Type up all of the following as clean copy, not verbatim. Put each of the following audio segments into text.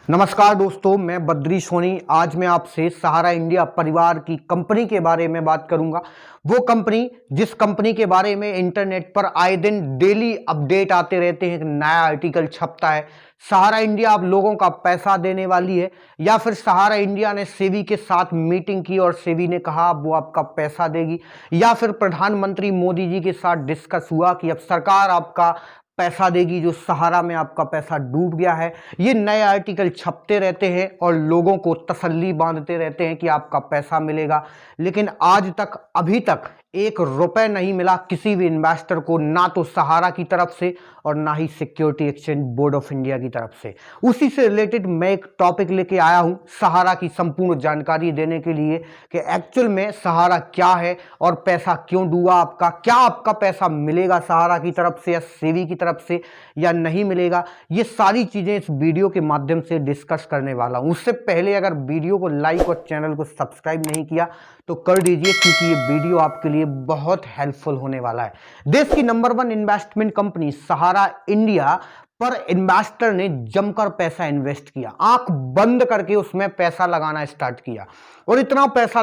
नमस्कार दोस्तों, मैं बद्री सोनी। आज मैं आपसे सहारा इंडिया परिवार की कंपनी के बारे में बात करूंगा। वो कंपनी जिस कंपनी के बारे में इंटरनेट पर आए दिन डेली अपडेट आते रहते हैं, नया आर्टिकल छपता है। सहारा इंडिया अब लोगों का पैसा देने वाली है, या फिर सहारा इंडिया ने सेबी के साथ मीटिंग की और सेबी ने कहा अब वो आपका पैसा देगी, या फिर प्रधानमंत्री मोदी जी के साथ डिस्कस हुआ कि अब सरकार आपका पैसा देगी जो सहारा में आपका पैसा डूब गया है। ये नए आर्टिकल छपते रहते हैं और लोगों को तसल्ली बांधते रहते हैं कि आपका पैसा मिलेगा, लेकिन आज तक अभी तक 1 रुपए नहीं मिला किसी भी इन्वेस्टर को, ना तो सहारा की तरफ से और ना ही security exchange board of India की तरफ से। उसी से रिलेटेड मैं एक टॉपिक लेके आया हूं सहारा की संपूर्ण जानकारी देने के लिए कि एक्चुअल में सहारा क्या है और पैसा क्यों डूबा आपका, क्या आपका पैसा मिलेगा सहारा की तरफ से या सेबी की तरफ से या नहीं मिलेगा। ये सारी चीजें इस वीडियो के माध्यम से डिस्कस करने वाला हूं। उससे पहले अगर वीडियो को लाइक और चैनल को सब्सक्राइब नहीं किया तो कर दीजिए, क्योंकि ये वीडियो आपके लिए बहुत हेल्पफुल होने वाला है। देश की नंबर 1 इन्वेस्टमेंट कंपनी सहारा इंडिया पर इन्वेस्टर ने जमकर पैसा इन्वेस्ट किया, आंख बंद करके उसमें पैसा लगाना स्टार्ट किया और इतना पैसा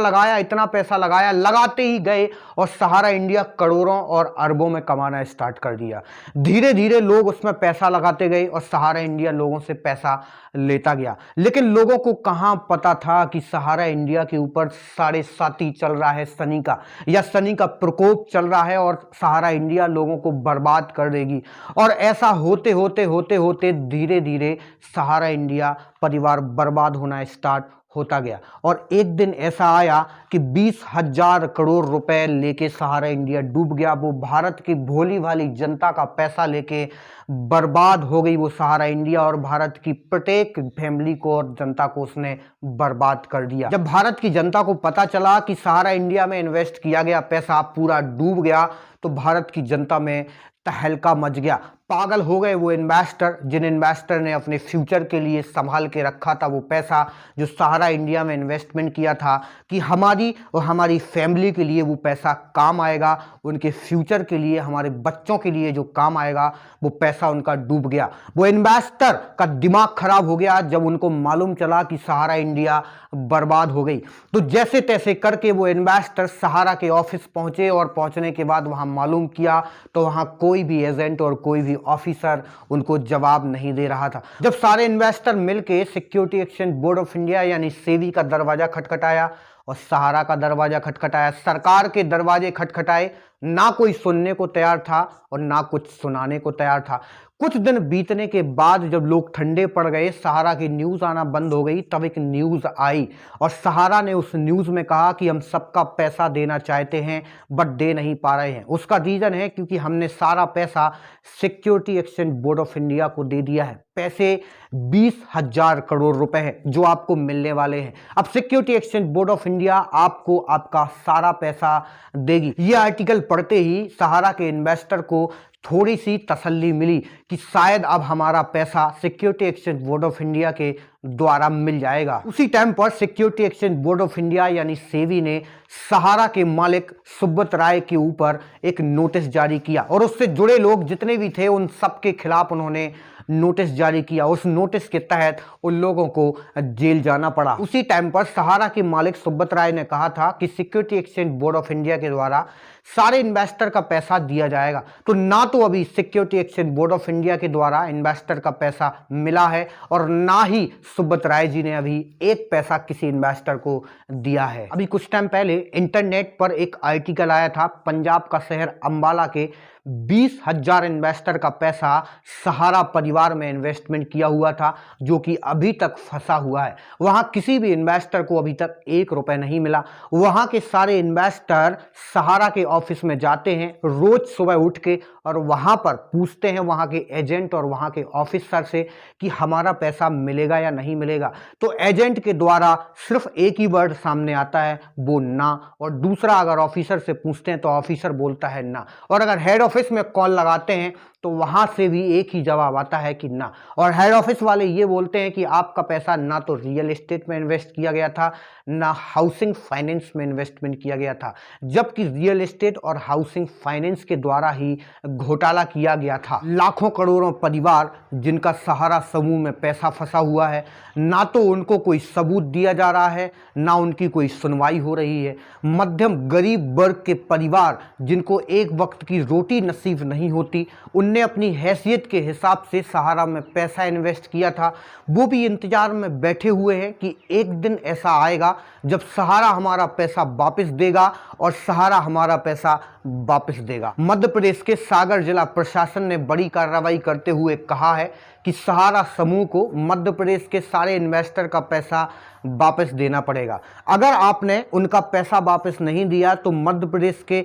लगाया, लगाते ही गए और सहारा इंडिया करोड़ों और अरबों में कमाना स्टार्ट कर दिया। धीरे धीरे लोग उसमें पैसा लगाते गए और सहारा इंडिया लोगों से पैसा लेता गया, लेकिन लोगों को कहां पता था कि सहारा इंडिया के ऊपर 7.5 चल रहा है शनि का, या शनि का प्रकोप चल रहा है और सहारा इंडिया लोगों को बर्बाद कर देगी। और ऐसा होते होते धीरे धीरे सहारा इंडिया परिवार बर्बाद होना स्टार्ट होता गया। और एक दिन ऐसा आया कि 20,000 करोड़ रुपए लेके सहारा इंडिया डूब गया। वो भारत की भोली भाली जनता का पैसा लेके बर्बाद हो गई वो सहारा इंडिया, और भारत की प्रत्येक फैमिली को और जनता को उसने बर्बाद कर दिया। जब भारत की जनता को पता चला कि सहारा इंडिया में इन्वेस्ट किया गया पैसा पूरा डूब गया, तो भारत की जनता में तहलका मच गया। पागल हो गए वो इन्वेस्टर, जिन इन्वेस्टर ने अपने फ्यूचर के लिए संभाल के रखा था वो पैसा जो सहारा इंडिया में इन्वेस्टमेंट किया था कि हमारी और हमारी फैमिली के लिए वो पैसा काम आएगा, उनके फ्यूचर के लिए, हमारे बच्चों के लिए जो काम आएगा, वो पैसा उनका डूब गया। वो इन्वेस्टर का दिमाग खराब हो गया जब उनको मालूम चला कि सहारा इंडिया बर्बाद हो गई। तो जैसे तैसे करके वो इन्वेस्टर सहारा के ऑफिस पहुंचे और पहुंचने के बाद वहां मालूम किया तो वहां कोई भी एजेंट और कोई भी ऑफिसर उनको जवाब नहीं दे रहा था। जब सारे इन्वेस्टर मिलके security exchange board of India यानी सेबी का दरवाजा खटखटाया और सहारा का दरवाजा खटखटाया, सरकार के दरवाजे खटखटाए, ना कोई सुनने को तैयार था और ना कुछ सुनाने को तैयार था। कुछ दिन बीतने के बाद जब लोग ठंडे पड़ गए, सहारा की न्यूज़ आना बंद हो गई, तब एक न्यूज़ आई और सहारा ने उस न्यूज़ में कहा कि हम सबका पैसा देना चाहते हैं बट दे नहीं पा रहे हैं। उसका रीज़न है क्योंकि हमने सारा पैसा security exchange board of India को दे दिया है। पैसे 20,000 करोड़ रुपए हैं जो आपको मिलने वाले हैं। अब security exchange board of India आपको आपका सारा पैसा देगी। ये आर्टिकल पढ़ते ही सहारा के इन्वेस्टर को थोड़ी सी तसल्ली मिली कि शायद अब हमारा पैसा security exchange board of India के द्वारा मिल जाएगा। उसी टाइम पर security exchange board of India यानी सेबी ने सहारा के मालिक सुब्रत राय के ऊपर एक नोटिस जारी किया और उससे जुड़े लोग जितने भी थे उन सब के खिलाफ उन्होंने नोटिस जारी किया। उस नोटिस के तहत उन लोगों को जेल जाना पड़ा। उसी टाइम पर सहारा के मालिक सुब्रत राय ने कहा था कि security exchange board of India के द्वारा सारे इन्वेस्टर का पैसा दिया जाएगा। तो ना तो अभी security exchange board of India के द्वारा इन्वेस्टर का पैसा मिला है और ना ही सुब्रत राय जी ने अभी एक पैसा किसी इन्वेस्टर को दिया है। अभी कुछ टाइम पहले इंटरनेट पर एक आर्टिकल आया था, पंजाब का शहर अंबाला के 20,000 इन्वेस्टर का पैसा सहारा परिवार में इन्वेस्टमेंट किया हुआ था, जो कि अभी तक फंसा हुआ है। वहां किसी भी इन्वेस्टर को अभी तक 1 रुपए नहीं मिला। वहां के सारे इन्वेस्टर सहारा के ऑफिस में जाते हैं रोज सुबह उठ के और वहां पर पूछते हैं वहां के एजेंट और वहां के ऑफिसर से कि हमारा पैसा मिलेगा या नहीं मिलेगा। तो एजेंट के द्वारा सिर्फ एक ही वर्ड सामने आता है, वो ना, और दूसरा अगर ऑफिसर से पूछते हैं तो ऑफिसर बोलता है ना, और अगर हेड ऑफिस में कॉल लगाते हैं तो वहां से भी एक ही जवाब आता है कि ना। और हेड ऑफिस वाले ये बोलते हैं कि आपका पैसा ना तो रियल एस्टेट में इन्वेस्ट किया गया था, ना हाउसिंग फाइनेंस में इन्वेस्टमेंट किया गया था, जबकि रियल एस्टेट और हाउसिंग फाइनेंस के द्वारा ही घोटाला किया गया था। लाखों करोड़ों परिवार जिनका सहारा समूह में पैसा फंसा हुआ है, ना तो उनको कोई सबूत दिया जा रहा है, ना उनकी कोई सुनवाई हो रही है। मध्यम गरीब वर्ग के परिवार जिनको एक वक्त की रोटी नसीब नहीं होती, उनने अपनी हैसियत के हिसाब से सहारा में पैसा इन्वेस्ट किया था, वो भी इंतजार में बैठे हुए हैं कि एक दिन ऐसा आएगा जब सहारा हमारा पैसा वापस देगा और सहारा हमारा पैसा वापस देगा। मध्य प्रदेश के सागर जिला प्रशासन ने बड़ी कार्रवाई करते हुए कहा है कि सहारा समूह को मध्य प्रदेश के सारे इन्वेस्टर का पैसा वापस देना पड़ेगा। अगर आपने उनका पैसा वापस नहीं दिया तो मध्य प्रदेश के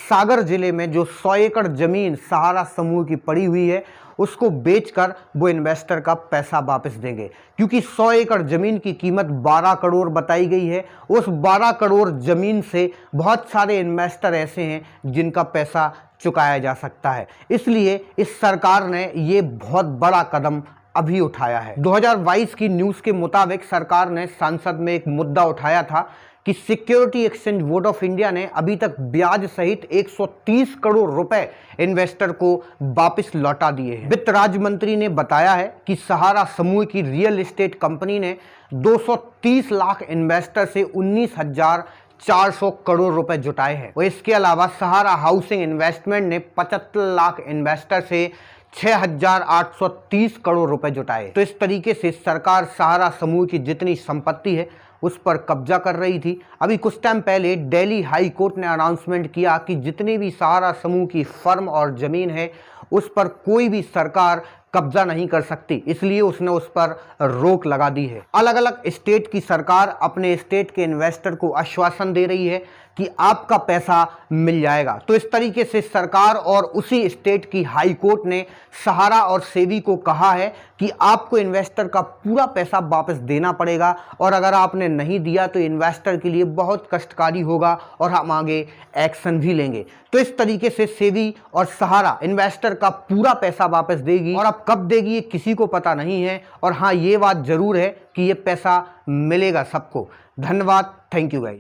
सागर जिले में जो 100 एकड़ जमीन सहारा समूह की पड़ी हुई है, उसको बेचकर वो इन्वेस्टर का पैसा वापस देंगे, क्योंकि 100 एकड़ जमीन की कीमत 12 करोड़ बताई गई है। उस 12 करोड़ जमीन से बहुत सारे इन्वेस्टर ऐसे हैं जिनका पैसा चुकाया जा सकता है। इसलिए इस सरकार ने ये बहुत बड़ा कदम अभी उठाया है। 2022 की न्यूज़ के मुताबिक सरकार ने संसद में एक मुद्दा उठाया था कि security exchange board of India ने अभी तक ब्याज सहित 130 करोड़ रुपए इन्वेस्टर को वापस लौटा दिए हैं। वित्त राज्य मंत्री ने बताया है कि सहारा समूह की रियल एस्टेट कंपनी ने 230 लाख इन्वेस्टर से 19,400 करोड़ रुपए जुटाए हैं। और इसके अलावा सहारा हाउसिंग इन्वेस्टमेंट ने 75 लाख इन्वेस्टर से 6,830 करोड़ रुपए जुटाए। तो इस तरीके से सरकार सहारा समूह की जितनी संपत्ति है उस पर कब्जा कर रही थी। अभी कुछ टाइम पहले दिल्ली हाई कोर्ट ने अनाउंसमेंट किया कि जितनी भी सहारा समूह की फर्म और जमीन है उस पर कोई भी सरकार कब्जा नहीं कर सकती, इसलिए उसने उस पर रोक लगा दी है। अलग अलग स्टेट की सरकार अपने स्टेट के इन्वेस्टर को आश्वासन दे रही है कि आपका पैसा मिल जाएगा। तो इस तरीके से सरकार और उसी स्टेट की हाई कोर्ट ने सहारा और सेबी को कहा है कि आपको इन्वेस्टर का पूरा पैसा वापस देना पड़ेगा, और अगर आपने नहीं दिया तो इन्वेस्टर के लिए बहुत कष्टकारी होगा और हम आगे एक्शन भी लेंगे। तो इस तरीके से सेबी और सहारा इन्वेस्टर का पूरा पैसा वापस देगी, और अब कब देगी ये किसी को पता नहीं है। और हाँ, ये बात जरूर है कि ये पैसा मिलेगा सबको। धन्यवाद, थैंक यू गाइस।